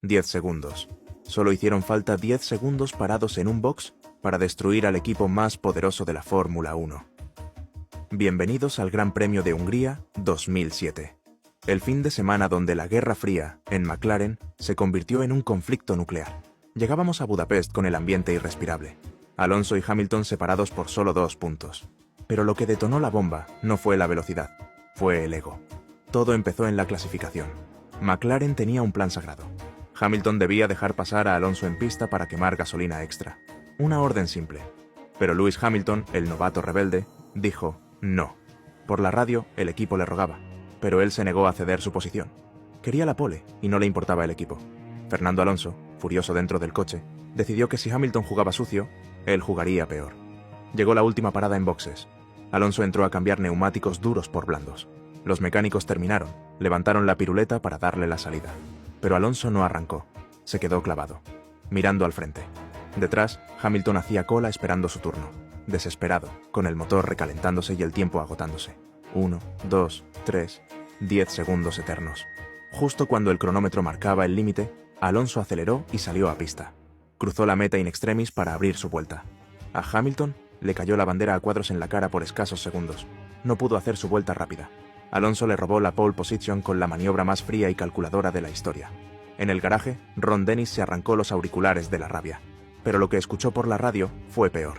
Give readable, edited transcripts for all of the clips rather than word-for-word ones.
10 segundos. Solo hicieron falta 10 segundos parados en un box para destruir al equipo más poderoso de la Fórmula 1. Bienvenidos al Gran Premio de Hungría 2007. El fin de semana donde la Guerra Fría, en McLaren, se convirtió en un conflicto nuclear. Llegábamos a Budapest con el ambiente irrespirable. Alonso y Hamilton separados por solo 2 puntos. Pero lo que detonó la bomba no fue la velocidad, fue el ego. Todo empezó en la clasificación. McLaren tenía un plan sagrado. Hamilton debía dejar pasar a Alonso en pista para quemar gasolina extra. Una orden simple. Pero Lewis Hamilton, el novato rebelde, dijo no. Por la radio, el equipo le rogaba, pero él se negó a ceder su posición. Quería la pole y no le importaba el equipo. Fernando Alonso, furioso dentro del coche, decidió que si Hamilton jugaba sucio, él jugaría peor. Llegó la última parada en boxes. Alonso entró a cambiar neumáticos duros por blandos. Los mecánicos terminaron, levantaron la piruleta para darle la salida. Pero Alonso no arrancó, se quedó clavado, mirando al frente. Detrás, Hamilton hacía cola esperando su turno, desesperado, con el motor recalentándose y el tiempo agotándose. 1, 2, 3, 10 segundos eternos. Justo cuando el cronómetro marcaba el límite, Alonso aceleró y salió a pista. Cruzó la meta in extremis para abrir su vuelta. A Hamilton le cayó la bandera a cuadros en la cara por escasos segundos. No pudo hacer su vuelta rápida. Alonso le robó la pole position con la maniobra más fría y calculadora de la historia. En el garaje, Ron Dennis se arrancó los auriculares de la rabia. Pero lo que escuchó por la radio fue peor.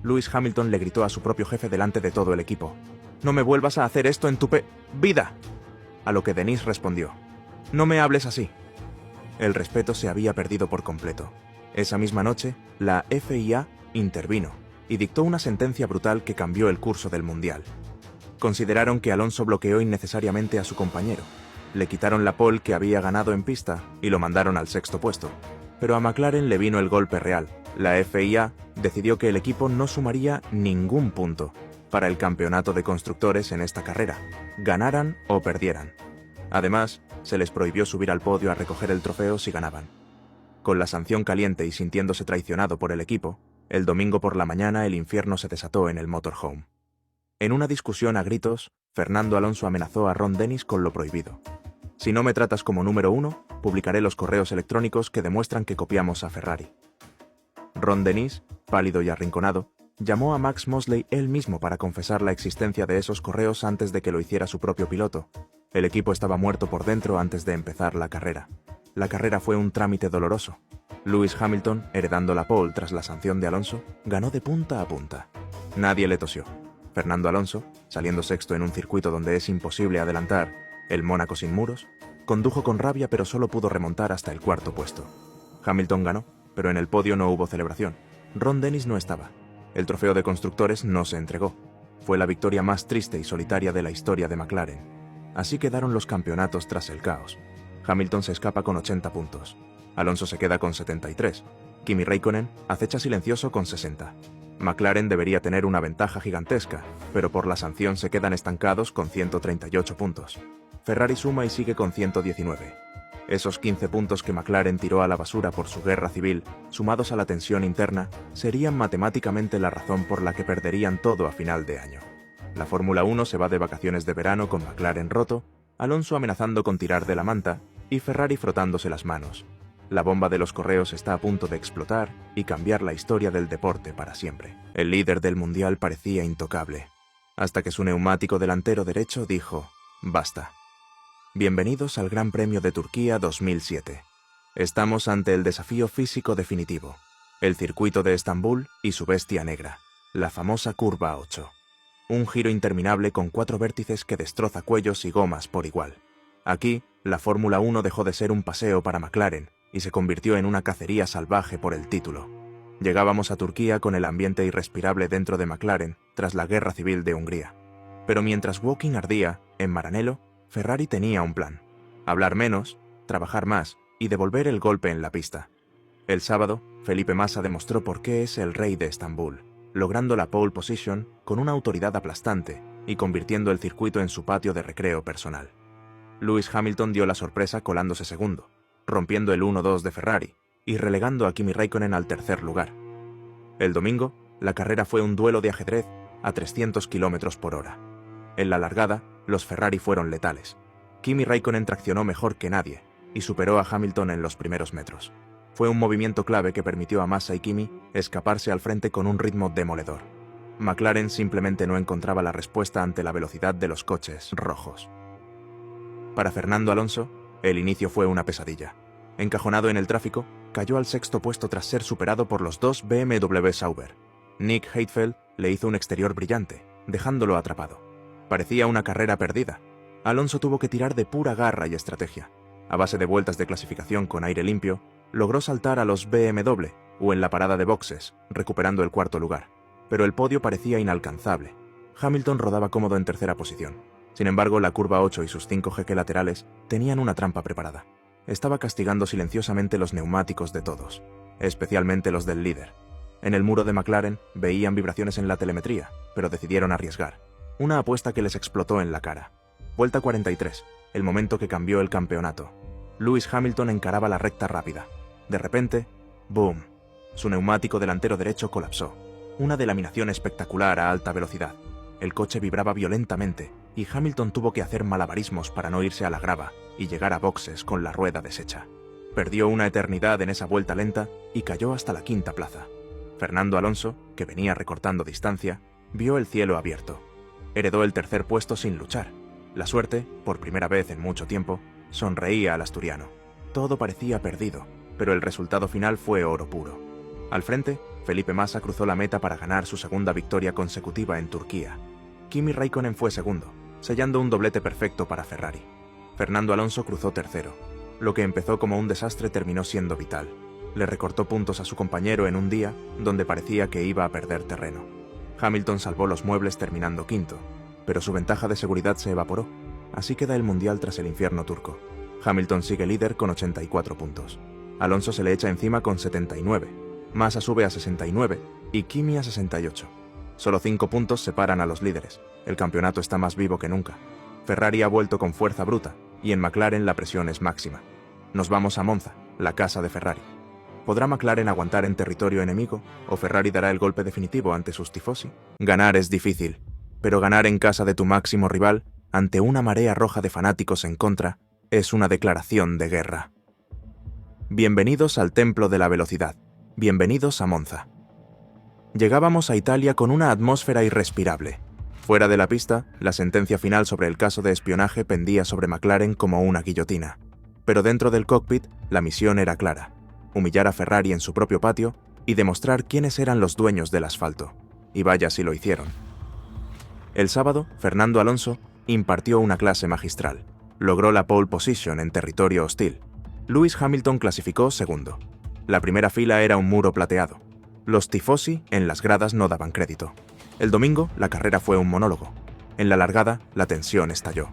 Lewis Hamilton le gritó a su propio jefe delante de todo el equipo: «No me vuelvas a hacer esto en tu vida». A lo que Dennis respondió: «No me hables así». El respeto se había perdido por completo. Esa misma noche, la FIA intervino y dictó una sentencia brutal que cambió el curso del Mundial. Consideraron que Alonso bloqueó innecesariamente a su compañero. Le quitaron la pole que había ganado en pista y lo mandaron al 6º puesto. Pero a McLaren le vino el golpe real. La FIA decidió que el equipo no sumaría ningún punto para el campeonato de constructores en esta carrera, ganaran o perdieran. Además, se les prohibió subir al podio a recoger el trofeo si ganaban. Con la sanción caliente y sintiéndose traicionado por el equipo, el domingo por la mañana el infierno se desató en el motorhome. En una discusión a gritos, Fernando Alonso amenazó a Ron Dennis con lo prohibido. «Si no me tratas como número 1, publicaré los correos electrónicos que demuestran que copiamos a Ferrari». Ron Dennis, pálido y arrinconado, llamó a Max Mosley él mismo para confesar la existencia de esos correos antes de que lo hiciera su propio piloto. El equipo estaba muerto por dentro antes de empezar la carrera. La carrera fue un trámite doloroso. Lewis Hamilton, heredando la pole tras la sanción de Alonso, ganó de punta a punta. Nadie le tosió. Fernando Alonso, saliendo 6º en un circuito donde es imposible adelantar, el Mónaco sin muros, condujo con rabia pero solo pudo remontar hasta el 4º puesto. Hamilton ganó, pero en el podio no hubo celebración. Ron Dennis no estaba. El trofeo de constructores no se entregó. Fue la victoria más triste y solitaria de la historia de McLaren. Así quedaron los campeonatos tras el caos. Hamilton se escapa con 80 puntos. Alonso se queda con 73. Kimi Räikkönen acecha silencioso con 60. McLaren debería tener una ventaja gigantesca, pero por la sanción se quedan estancados con 138 puntos. Ferrari suma y sigue con 119. Esos 15 puntos que McLaren tiró a la basura por su guerra civil, sumados a la tensión interna, serían matemáticamente la razón por la que perderían todo a final de año. La Fórmula 1 se va de vacaciones de verano con McLaren roto, Alonso amenazando con tirar de la manta y Ferrari frotándose las manos. La bomba de los correos está a punto de explotar y cambiar la historia del deporte para siempre. El líder del mundial parecía intocable, hasta que su neumático delantero derecho dijo: «Basta». Bienvenidos al Gran Premio de Turquía 2007. Estamos ante el desafío físico definitivo, el circuito de Estambul y su bestia negra, la famosa curva 8. Un giro interminable con 4 vértices que destroza cuellos y gomas por igual. Aquí, la Fórmula 1 dejó de ser un paseo para McLaren y se convirtió en una cacería salvaje por el título. Llegábamos a Turquía con el ambiente irrespirable dentro de McLaren tras la guerra civil de Hungría. Pero mientras Woking ardía, en Maranello, Ferrari tenía un plan: hablar menos, trabajar más y devolver el golpe en la pista. El sábado, Felipe Massa demostró por qué es el rey de Estambul, logrando la pole position con una autoridad aplastante y convirtiendo el circuito en su patio de recreo personal. Lewis Hamilton dio la sorpresa colándose segundo, rompiendo el 1-2 de Ferrari y relegando a Kimi Räikkönen al 3er lugar. El domingo, la carrera fue un duelo de ajedrez a 300 km/h. En la largada, los Ferrari fueron letales. Kimi Räikkönen traccionó mejor que nadie y superó a Hamilton en los primeros metros. Fue un movimiento clave que permitió a Massa y Kimi escaparse al frente con un ritmo demoledor. McLaren simplemente no encontraba la respuesta ante la velocidad de los coches rojos. Para Fernando Alonso, el inicio fue una pesadilla. Encajonado en el tráfico, cayó al sexto puesto tras ser superado por los dos BMW Sauber. Nick Heidfeld le hizo un exterior brillante, dejándolo atrapado. Parecía una carrera perdida. Alonso tuvo que tirar de pura garra y estrategia. A base de vueltas de clasificación con aire limpio, logró saltar a los BMW o en la parada de boxes, recuperando el cuarto lugar. Pero el podio parecía inalcanzable. Hamilton rodaba cómodo en tercera posición. Sin embargo, la curva 8 y sus 5 jeque laterales tenían una trampa preparada. Estaba castigando silenciosamente los neumáticos de todos, especialmente los del líder. En el muro de McLaren veían vibraciones en la telemetría, pero decidieron arriesgar. Una apuesta que les explotó en la cara. Vuelta 43, el momento que cambió el campeonato. Lewis Hamilton encaraba la recta rápida. De repente, ¡boom! Su neumático delantero derecho colapsó. Una delaminación espectacular a alta velocidad. El coche vibraba violentamente y Hamilton tuvo que hacer malabarismos para no irse a la grava y llegar a boxes con la rueda deshecha. Perdió una eternidad en esa vuelta lenta y cayó hasta la quinta plaza. Fernando Alonso, que venía recortando distancia, vio el cielo abierto. Heredó el tercer puesto sin luchar. La suerte, por primera vez en mucho tiempo, sonreía al asturiano. Todo parecía perdido, pero el resultado final fue oro puro. Al frente, Felipe Massa cruzó la meta para ganar su segunda victoria consecutiva en Turquía. Kimi Räikkönen fue segundo, sellando un doblete perfecto para Ferrari. Fernando Alonso cruzó tercero. Lo que empezó como un desastre terminó siendo vital. Le recortó puntos a su compañero en un día donde parecía que iba a perder terreno. Hamilton salvó los muebles terminando quinto, pero su ventaja de seguridad se evaporó. Así queda el mundial tras el infierno turco. Hamilton sigue líder con 84 puntos. Alonso se le echa encima con 79. Massa sube a 69 y Kimi a 68. Solo 5 puntos separan a los líderes. El campeonato está más vivo que nunca. Ferrari ha vuelto con fuerza bruta y en McLaren la presión es máxima. Nos vamos a Monza, la casa de Ferrari. ¿Podrá McLaren aguantar en territorio enemigo o Ferrari dará el golpe definitivo ante sus tifosi? Ganar es difícil, pero ganar en casa de tu máximo rival, ante una marea roja de fanáticos en contra, es una declaración de guerra. Bienvenidos al Templo de la Velocidad. Bienvenidos a Monza. Llegábamos a Italia con una atmósfera irrespirable. Fuera de la pista, la sentencia final sobre el caso de espionaje pendía sobre McLaren como una guillotina. Pero dentro del cockpit, la misión era clara: humillar a Ferrari en su propio patio y demostrar quiénes eran los dueños del asfalto. Y vaya si lo hicieron. El sábado, Fernando Alonso impartió una clase magistral. Logró la pole position en territorio hostil. Lewis Hamilton clasificó segundo. La primera fila era un muro plateado. Los tifosi en las gradas no daban crédito. El domingo, la carrera fue un monólogo. En la largada, la tensión estalló.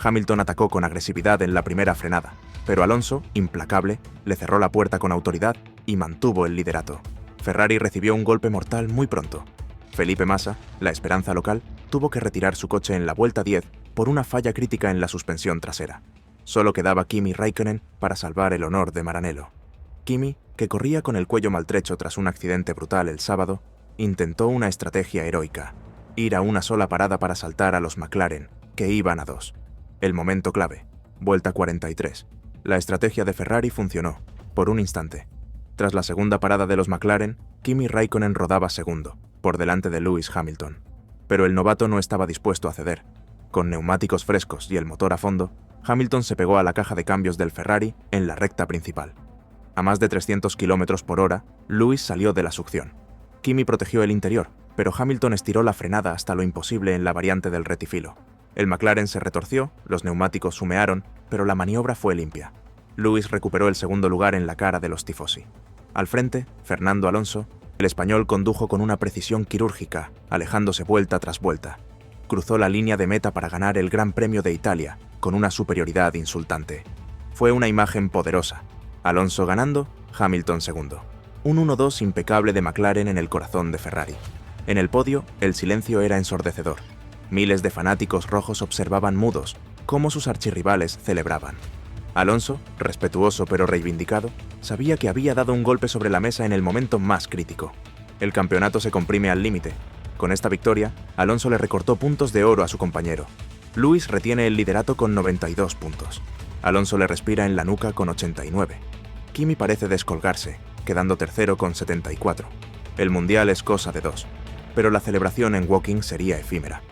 Hamilton atacó con agresividad en la primera frenada, pero Alonso, implacable, le cerró la puerta con autoridad y mantuvo el liderato. Ferrari recibió un golpe mortal muy pronto. Felipe Massa, la esperanza local, tuvo que retirar su coche en la vuelta 10 por una falla crítica en la suspensión trasera. Solo quedaba Kimi Räikkönen para salvar el honor de Maranello. Kimi, que corría con el cuello maltrecho tras un accidente brutal el sábado, intentó una estrategia heroica: ir a una sola parada para saltar a los McLaren, que iban a 2. El momento clave, vuelta 43. La estrategia de Ferrari funcionó, por un instante. Tras la segunda parada de los McLaren, Kimi Räikkönen rodaba segundo, por delante de Lewis Hamilton. Pero el novato no estaba dispuesto a ceder. Con neumáticos frescos y el motor a fondo, Hamilton se pegó a la caja de cambios del Ferrari en la recta principal. A más de 300 km por hora, Lewis salió de la succión. Kimi protegió el interior, pero Hamilton estiró la frenada hasta lo imposible en la variante del retifilo. El McLaren se retorció, los neumáticos humearon, pero la maniobra fue limpia. Lewis recuperó el segundo lugar en la cara de los tifosi. Al frente, Fernando Alonso, el español condujo con una precisión quirúrgica, alejándose vuelta tras vuelta. Cruzó la línea de meta para ganar el Gran Premio de Italia, con una superioridad insultante. Fue una imagen poderosa. Alonso ganando, Hamilton segundo. Un 1-2 impecable de McLaren en el corazón de Ferrari. En el podio, el silencio era ensordecedor. Miles de fanáticos rojos observaban mudos cómo sus archirrivales celebraban. Alonso, respetuoso pero reivindicado, sabía que había dado un golpe sobre la mesa en el momento más crítico. El campeonato se comprime al límite. Con esta victoria, Alonso le recortó puntos de oro a su compañero. Lewis retiene el liderato con 92 puntos. Alonso le respira en la nuca con 89. Kimi parece descolgarse, quedando tercero con 74. El mundial es cosa de dos, pero la celebración en Woking sería efímera.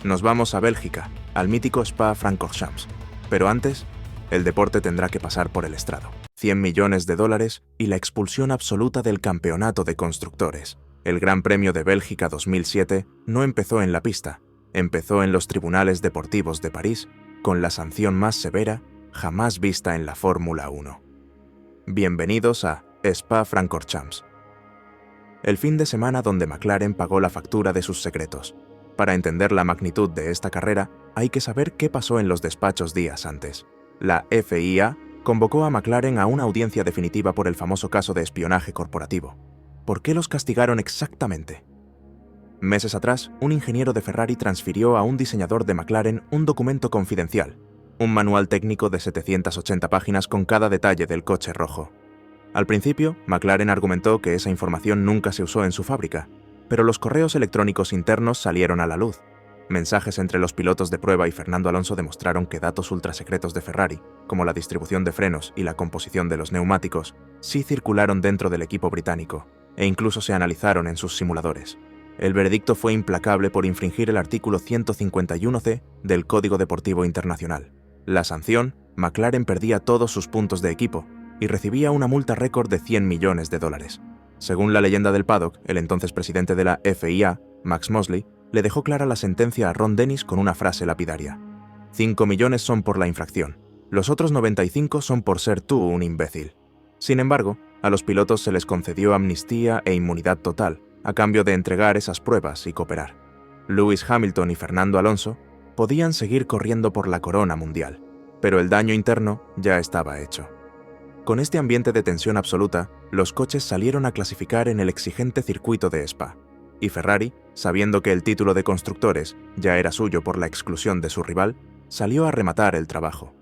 Nos vamos a Bélgica, al mítico Spa-Francorchamps. Pero antes, el deporte tendrá que pasar por el estrado. 100 millones de dólares y la expulsión absoluta del campeonato de constructores. El Gran Premio de Bélgica 2007 no empezó en la pista, empezó en los tribunales deportivos de París con la sanción más severa jamás vista en la Fórmula 1. Bienvenidos a Spa-Francorchamps. El fin de semana donde McLaren pagó la factura de sus secretos. Para entender la magnitud de esta carrera, hay que saber qué pasó en los despachos días antes. La FIA convocó a McLaren a una audiencia definitiva por el famoso caso de espionaje corporativo. ¿Por qué los castigaron exactamente? Meses atrás, un ingeniero de Ferrari transfirió a un diseñador de McLaren un documento confidencial, un manual técnico de 780 páginas con cada detalle del coche rojo. Al principio, McLaren argumentó que esa información nunca se usó en su fábrica, pero los correos electrónicos internos salieron a la luz. Mensajes entre los pilotos de prueba y Fernando Alonso demostraron que datos ultrasecretos de Ferrari, como la distribución de frenos y la composición de los neumáticos, sí circularon dentro del equipo británico, e incluso se analizaron en sus simuladores. El veredicto fue implacable por infringir el artículo 151C del Código Deportivo Internacional. La sanción, McLaren perdía todos sus puntos de equipo y recibía una multa récord de 100 millones de dólares. Según la leyenda del paddock, el entonces presidente de la FIA, Max Mosley, le dejó clara la sentencia a Ron Dennis con una frase lapidaria. 5 millones son por la infracción, los otros 95 son por ser tú un imbécil. Sin embargo, a los pilotos se les concedió amnistía e inmunidad total, a cambio de entregar esas pruebas y cooperar. Lewis Hamilton y Fernando Alonso podían seguir corriendo por la corona mundial, pero el daño interno ya estaba hecho. Con este ambiente de tensión absoluta, los coches salieron a clasificar en el exigente circuito de Spa, y Ferrari, sabiendo que el título de constructores ya era suyo por la exclusión de su rival, salió a rematar el trabajo.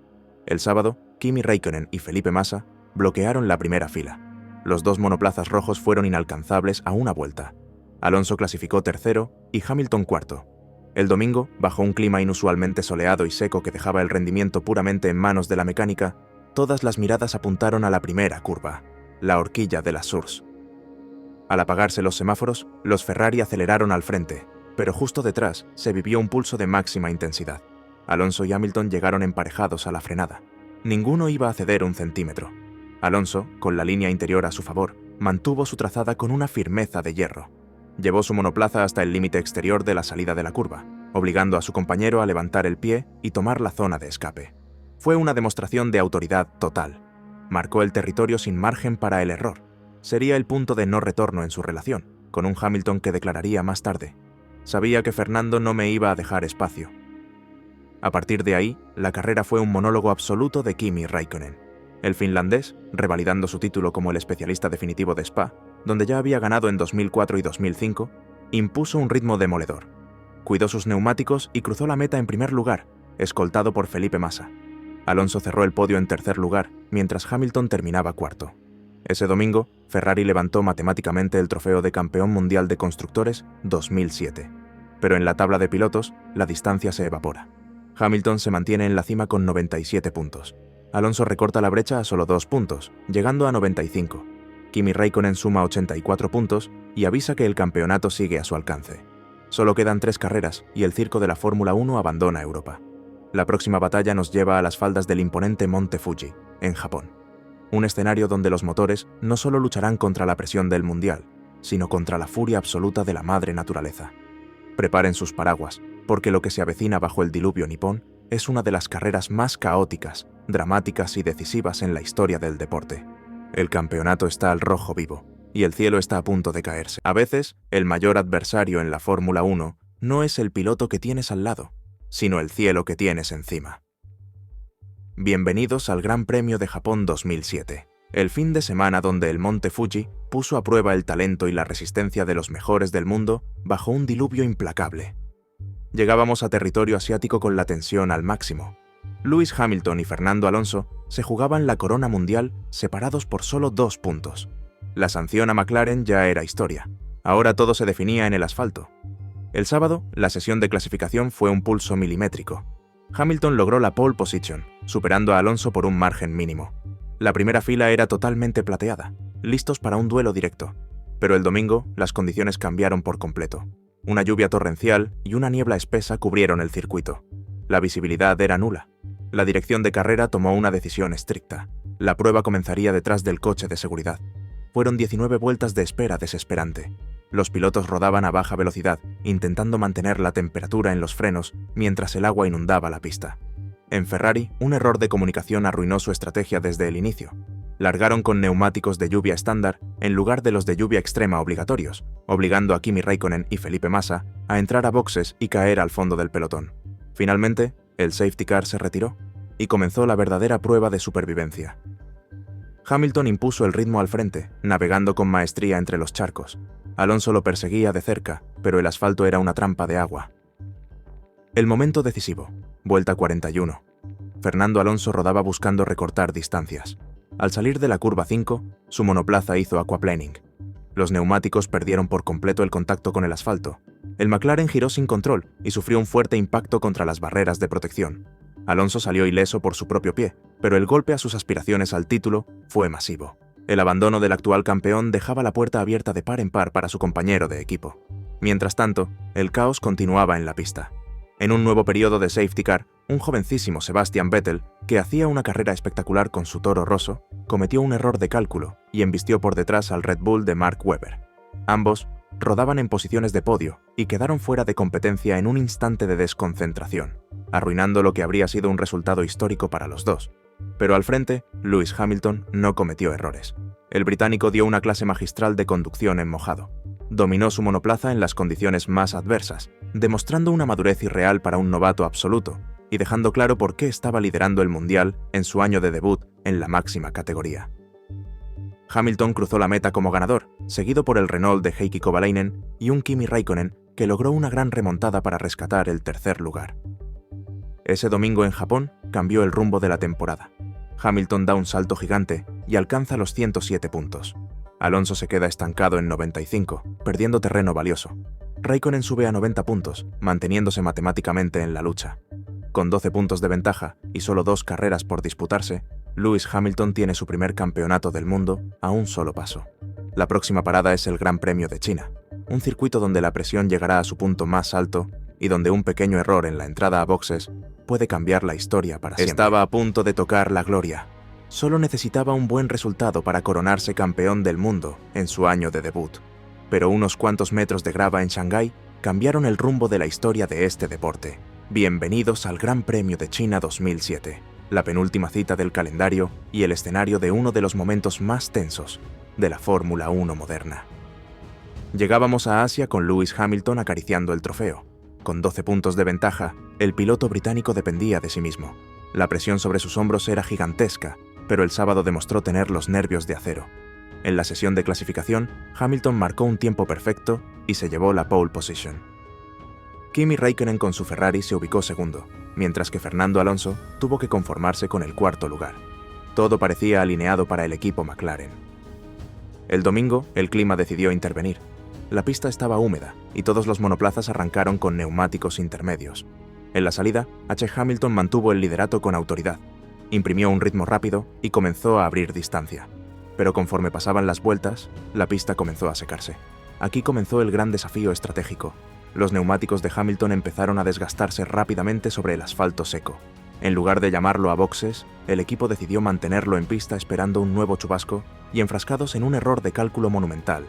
El sábado, Kimi Räikkönen y Felipe Massa bloquearon la primera fila. Los dos monoplazas rojos fueron inalcanzables a una vuelta. Alonso clasificó tercero y Hamilton cuarto. El domingo, bajo un clima inusualmente soleado y seco que dejaba el rendimiento puramente en manos de la mecánica, todas las miradas apuntaron a la primera curva, la horquilla de las Source. Al apagarse los semáforos, los Ferrari aceleraron al frente, pero justo detrás se vivió un pulso de máxima intensidad. Alonso y Hamilton llegaron emparejados a la frenada. Ninguno iba a ceder un centímetro. Alonso, con la línea interior a su favor, mantuvo su trazada con una firmeza de hierro. Llevó su monoplaza hasta el límite exterior de la salida de la curva, obligando a su compañero a levantar el pie y tomar la zona de escape. Fue una demostración de autoridad total. Marcó el territorio sin margen para el error. Sería el punto de no retorno en su relación, con un Hamilton que declararía más tarde: sabía que Fernando no me iba a dejar espacio. A partir de ahí, la carrera fue un monólogo absoluto de Kimi Räikkönen. El finlandés, revalidando su título como el especialista definitivo de Spa, donde ya había ganado en 2004 y 2005, impuso un ritmo demoledor. Cuidó sus neumáticos y cruzó la meta en primer lugar, escoltado por Felipe Massa. Alonso cerró el podio en tercer lugar, mientras Hamilton terminaba cuarto. Ese domingo, Ferrari levantó matemáticamente el trofeo de campeón mundial de constructores 2007. Pero en la tabla de pilotos, la distancia se evapora. Hamilton se mantiene en la cima con 97 puntos. Alonso recorta la brecha a solo 2 puntos, llegando a 95. Kimi Räikkönen suma 84 puntos y avisa que el campeonato sigue a su alcance. Solo quedan 3 carreras y el circo de la Fórmula 1 abandona Europa. La próxima batalla nos lleva a las faldas del imponente Monte Fuji, en Japón. Un escenario donde los motores no solo lucharán contra la presión del mundial, sino contra la furia absoluta de la madre naturaleza. Preparen sus paraguas, porque lo que se avecina bajo el diluvio nipón es una de las carreras más caóticas, dramáticas y decisivas en la historia del deporte. El campeonato está al rojo vivo, y el cielo está a punto de caerse. A veces, el mayor adversario en la Fórmula 1 no es el piloto que tienes al lado, sino el cielo que tienes encima. Bienvenidos al Gran Premio de Japón 2007, el fin de semana donde el Monte Fuji puso a prueba el talento y la resistencia de los mejores del mundo bajo un diluvio implacable. Llegábamos a territorio asiático con la tensión al máximo. Lewis Hamilton y Fernando Alonso se jugaban la corona mundial separados por solo 2 puntos. La sanción a McLaren ya era historia. Ahora todo se definía en el asfalto. El sábado, la sesión de clasificación fue un pulso milimétrico. Hamilton logró la pole position, superando a Alonso por un margen mínimo. La primera fila era totalmente plateada, listos para un duelo directo. Pero el domingo, las condiciones cambiaron por completo. Una lluvia torrencial y una niebla espesa cubrieron el circuito. La visibilidad era nula. La dirección de carrera tomó una decisión estricta. La prueba comenzaría detrás del coche de seguridad. Fueron 19 vueltas de espera desesperante. Los pilotos rodaban a baja velocidad, intentando mantener la temperatura en los frenos mientras el agua inundaba la pista. En Ferrari, un error de comunicación arruinó su estrategia desde el inicio. Largaron con neumáticos de lluvia estándar en lugar de los de lluvia extrema obligatorios, obligando a Kimi Räikkönen y Felipe Massa a entrar a boxes y caer al fondo del pelotón. Finalmente, el safety car se retiró y comenzó la verdadera prueba de supervivencia. Hamilton impuso el ritmo al frente, navegando con maestría entre los charcos. Alonso lo perseguía de cerca, pero el asfalto era una trampa de agua. El momento decisivo, vuelta 41. Fernando Alonso rodaba buscando recortar distancias. Al salir de la curva 5, su monoplaza hizo aquaplaning. Los neumáticos perdieron por completo el contacto con el asfalto. El McLaren giró sin control y sufrió un fuerte impacto contra las barreras de protección. Alonso salió ileso por su propio pie, pero el golpe a sus aspiraciones al título fue masivo. El abandono del actual campeón dejaba la puerta abierta de par en par para su compañero de equipo. Mientras tanto, el caos continuaba en la pista. En un nuevo periodo de safety car, un jovencísimo Sebastian Vettel, que hacía una carrera espectacular con su Toro Rosso, cometió un error de cálculo y embistió por detrás al Red Bull de Mark Webber. Ambos rodaban en posiciones de podio y quedaron fuera de competencia en un instante de desconcentración, arruinando lo que habría sido un resultado histórico para los dos. Pero al frente, Lewis Hamilton no cometió errores. El británico dio una clase magistral de conducción en mojado. Dominó su monoplaza en las condiciones más adversas, demostrando una madurez irreal para un novato absoluto y dejando claro por qué estaba liderando el mundial en su año de debut en la máxima categoría. Hamilton cruzó la meta como ganador, seguido por el Renault de Heikki Kovalainen y un Kimi Räikkönen que logró una gran remontada para rescatar el tercer lugar. Ese domingo en Japón cambió el rumbo de la temporada. Hamilton da un salto gigante y alcanza los 107 puntos. Alonso se queda estancado en 95, perdiendo terreno valioso. Räikkönen sube a 90 puntos, manteniéndose matemáticamente en la lucha. Con 12 puntos de ventaja y solo 2 carreras por disputarse, Lewis Hamilton tiene su primer campeonato del mundo a un solo paso. La próxima parada es el Gran Premio de China, un circuito donde la presión llegará a su punto más alto y donde un pequeño error en la entrada a boxes puede cambiar la historia para siempre. Estaba a punto de tocar la gloria. Solo necesitaba un buen resultado para coronarse campeón del mundo en su año de debut. Pero unos cuantos metros de grava en Shanghái cambiaron el rumbo de la historia de este deporte. Bienvenidos al Gran Premio de China 2007, la penúltima cita del calendario y el escenario de uno de los momentos más tensos de la Fórmula 1 moderna. Llegábamos a Asia con Lewis Hamilton acariciando el trofeo. Con 12 puntos de ventaja, el piloto británico dependía de sí mismo. La presión sobre sus hombros era gigantesca, pero el sábado demostró tener los nervios de acero. En la sesión de clasificación, Hamilton marcó un tiempo perfecto y se llevó la pole position. Kimi Räikkönen con su Ferrari se ubicó segundo, mientras que Fernando Alonso tuvo que conformarse con el cuarto lugar. Todo parecía alineado para el equipo McLaren. El domingo, el clima decidió intervenir. La pista estaba húmeda y todos los monoplazas arrancaron con neumáticos intermedios. En la salida, H. Hamilton mantuvo el liderato con autoridad. Imprimió un ritmo rápido y comenzó a abrir distancia. Pero conforme pasaban las vueltas, la pista comenzó a secarse. Aquí comenzó el gran desafío estratégico. Los neumáticos de Hamilton empezaron a desgastarse rápidamente sobre el asfalto seco. En lugar de llamarlo a boxes, el equipo decidió mantenerlo en pista esperando un nuevo chubasco y enfrascados en un error de cálculo monumental.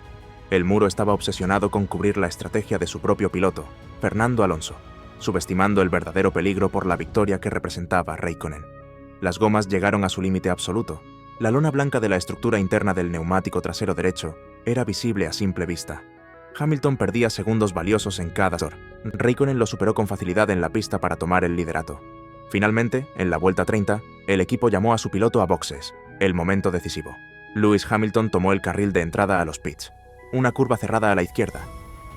El muro estaba obsesionado con cubrir la estrategia de su propio piloto, Fernando Alonso, subestimando el verdadero peligro por la victoria que representaba Räikkönen. Las gomas llegaron a su límite absoluto. La lona blanca de la estructura interna del neumático trasero derecho era visible a simple vista. Hamilton perdía segundos valiosos en cada sector. Räikkönen lo superó con facilidad en la pista para tomar el liderato. Finalmente, en la vuelta 30, el equipo llamó a su piloto a boxes, el momento decisivo. Lewis Hamilton tomó el carril de entrada a los pits, una curva cerrada a la izquierda,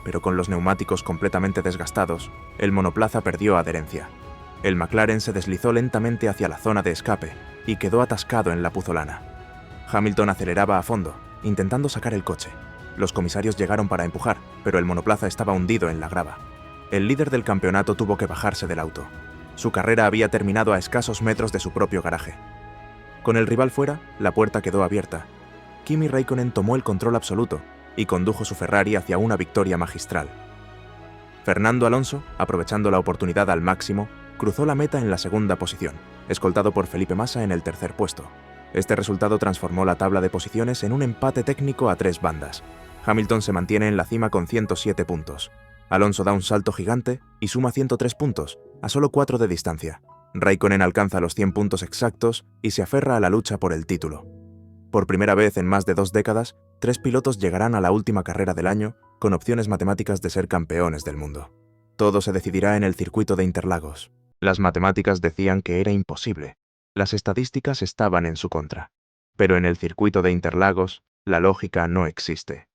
pero con los neumáticos completamente desgastados, el monoplaza perdió adherencia. El McLaren se deslizó lentamente hacia la zona de escape y quedó atascado en la puzolana. Hamilton aceleraba a fondo, intentando sacar el coche. Los comisarios llegaron para empujar, pero el monoplaza estaba hundido en la grava. El líder del campeonato tuvo que bajarse del auto. Su carrera había terminado a escasos metros de su propio garaje. Con el rival fuera, la puerta quedó abierta. Kimi Räikkönen tomó el control absoluto y condujo su Ferrari hacia una victoria magistral. Fernando Alonso, aprovechando la oportunidad al máximo, cruzó la meta en la segunda posición, escoltado por Felipe Massa en el tercer puesto. Este resultado transformó la tabla de posiciones en un empate técnico a 3 bandas. Hamilton se mantiene en la cima con 107 puntos. Alonso da un salto gigante y suma 103 puntos, a solo 4 de distancia. Räikkönen alcanza los 100 puntos exactos y se aferra a la lucha por el título. Por primera vez en más de 2 décadas, 3 pilotos llegarán a la última carrera del año con opciones matemáticas de ser campeones del mundo. Todo se decidirá en el circuito de Interlagos. Las matemáticas decían que era imposible. Las estadísticas estaban en su contra. Pero en el circuito de Interlagos, la lógica no existe.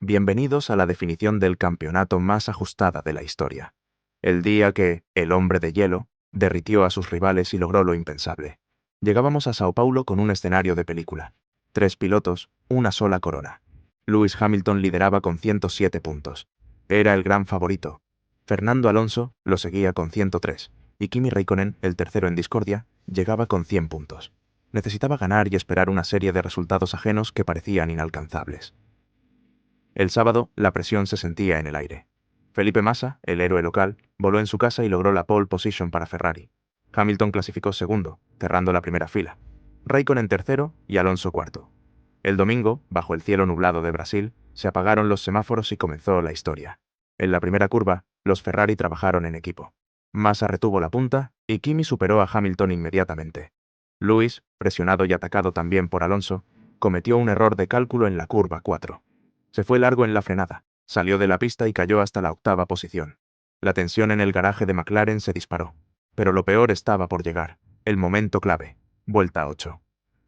Bienvenidos a la definición del campeonato más ajustada de la historia. El día que el hombre de hielo derritió a sus rivales y logró lo impensable. Llegábamos a Sao Paulo con un escenario de película. 3 pilotos, una sola corona. Lewis Hamilton lideraba con 107 puntos. Era el gran favorito. Fernando Alonso lo seguía con 103, y Kimi Räikkönen, el tercero en discordia, llegaba con 100 puntos. Necesitaba ganar y esperar una serie de resultados ajenos que parecían inalcanzables. El sábado, la presión se sentía en el aire. Felipe Massa, el héroe local, voló en su casa y logró la pole position para Ferrari. Hamilton clasificó segundo, cerrando la primera fila. Räikkönen tercero y Alonso cuarto. El domingo, bajo el cielo nublado de Brasil, se apagaron los semáforos y comenzó la historia. En la primera curva, los Ferrari trabajaron en equipo. Massa retuvo la punta y Kimi superó a Hamilton inmediatamente. Lewis, presionado y atacado también por Alonso, cometió un error de cálculo en la curva 4. Se fue largo en la frenada, salió de la pista y cayó hasta la 8ª posición. La tensión en el garaje de McLaren se disparó. Pero lo peor estaba por llegar, el momento clave, vuelta 8.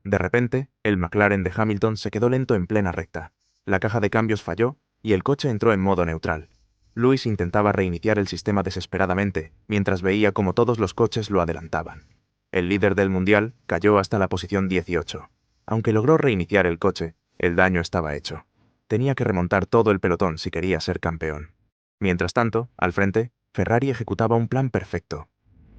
De repente, el McLaren de Hamilton se quedó lento en plena recta. La caja de cambios falló y el coche entró en modo neutral. Lewis intentaba reiniciar el sistema desesperadamente, mientras veía cómo todos los coches lo adelantaban. El líder del mundial cayó hasta la posición 18. Aunque logró reiniciar el coche, el daño estaba hecho. Tenía que remontar todo el pelotón si quería ser campeón. Mientras tanto, al frente, Ferrari ejecutaba un plan perfecto.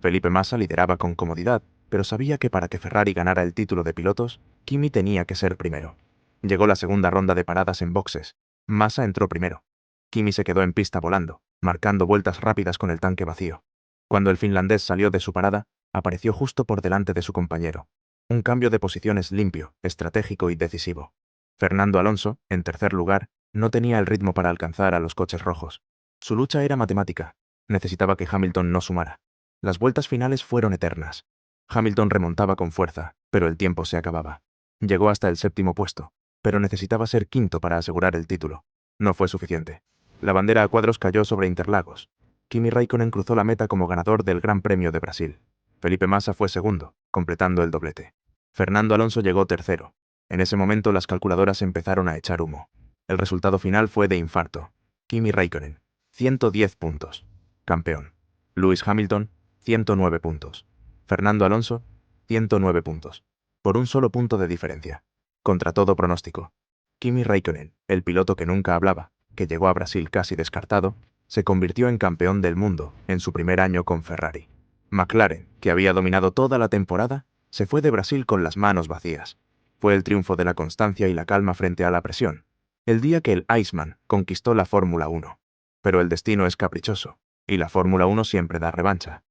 Felipe Massa lideraba con comodidad, pero sabía que para que Ferrari ganara el título de pilotos, Kimi tenía que ser primero. Llegó la segunda ronda de paradas en boxes. Massa entró primero. Kimi se quedó en pista volando, marcando vueltas rápidas con el tanque vacío. Cuando el finlandés salió de su parada, apareció justo por delante de su compañero. Un cambio de posiciones limpio, estratégico y decisivo. Fernando Alonso, en tercer lugar, no tenía el ritmo para alcanzar a los coches rojos. Su lucha era matemática. Necesitaba que Hamilton no sumara. Las vueltas finales fueron eternas. Hamilton remontaba con fuerza, pero el tiempo se acababa. Llegó hasta el 7º puesto, pero necesitaba ser quinto para asegurar el título. No fue suficiente. La bandera a cuadros cayó sobre Interlagos. Kimi Räikkönen cruzó la meta como ganador del Gran Premio de Brasil. Felipe Massa fue segundo, completando el doblete. Fernando Alonso llegó tercero. En ese momento las calculadoras empezaron a echar humo. El resultado final fue de infarto. Kimi Räikkönen, 110 puntos. Campeón. Lewis Hamilton, 109 puntos. Fernando Alonso, 109 puntos. Por un solo punto de diferencia. Contra todo pronóstico. Kimi Räikkönen, el piloto que nunca hablaba, que llegó a Brasil casi descartado, se convirtió en campeón del mundo en su primer año con Ferrari. McLaren, que había dominado toda la temporada, se fue de Brasil con las manos vacías. Fue el triunfo de la constancia y la calma frente a la presión. El día que el Iceman conquistó la Fórmula 1. Pero el destino es caprichoso, y la Fórmula 1 siempre da revancha.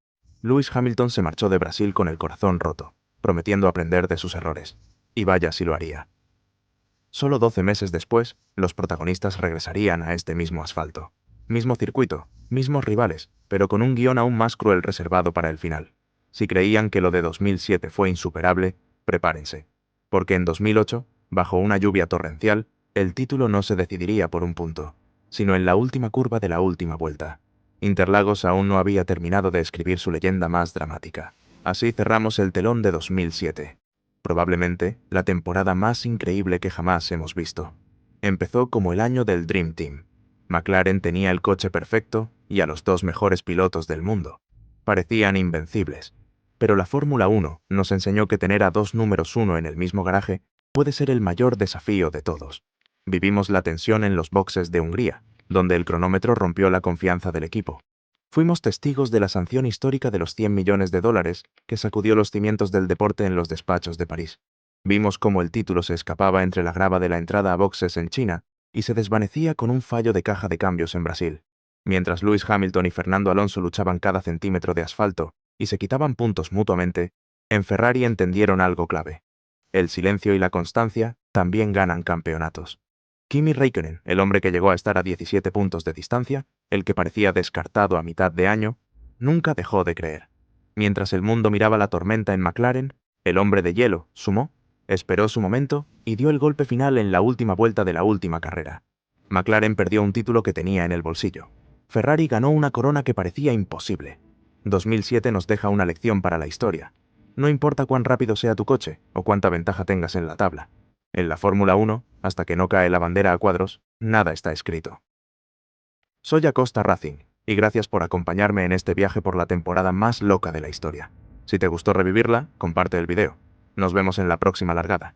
Lewis Hamilton se marchó de Brasil con el corazón roto, prometiendo aprender de sus errores. Y vaya si lo haría. Solo 12 meses después, los protagonistas regresarían a este mismo asfalto. Mismo circuito, mismos rivales, pero con un guión aún más cruel reservado para el final. Si creían que lo de 2007 fue insuperable, prepárense. Porque en 2008, bajo una lluvia torrencial, el título no se decidiría por un punto, sino en la última curva de la última vuelta. Interlagos aún no había terminado de escribir su leyenda más dramática. Así cerramos el telón de 2007. Probablemente la temporada más increíble que jamás hemos visto. Empezó como el año del Dream Team. McLaren tenía el coche perfecto y a los 2 mejores pilotos del mundo. Parecían invencibles. Pero la Fórmula 1 nos enseñó que tener a 2 números 1 en el mismo garaje puede ser el mayor desafío de todos. Vivimos la tensión en los boxes de Hungría, donde el cronómetro rompió la confianza del equipo. Fuimos testigos de la sanción histórica de los 100 millones de dólares que sacudió los cimientos del deporte en los despachos de París. Vimos cómo el título se escapaba entre la grava de la entrada a boxes en China y se desvanecía con un fallo de caja de cambios en Brasil. Mientras Lewis Hamilton y Fernando Alonso luchaban cada centímetro de asfalto y se quitaban puntos mutuamente, en Ferrari entendieron algo clave. El silencio y la constancia también ganan campeonatos. Kimi Räikkönen, el hombre que llegó a estar a 17 puntos de distancia, el que parecía descartado a mitad de año, nunca dejó de creer. Mientras el mundo miraba la tormenta en McLaren, el hombre de hielo, sumó, esperó su momento y dio el golpe final en la última vuelta de la última carrera. McLaren perdió un título que tenía en el bolsillo. Ferrari ganó una corona que parecía imposible. 2007 nos deja una lección para la historia. No importa cuán rápido sea tu coche o cuánta ventaja tengas en la tabla. En la Fórmula 1, hasta que no cae la bandera a cuadros, nada está escrito. Soy Acosta Racing, y gracias por acompañarme en este viaje por la temporada más loca de la historia. Si te gustó revivirla, comparte el video. Nos vemos en la próxima largada.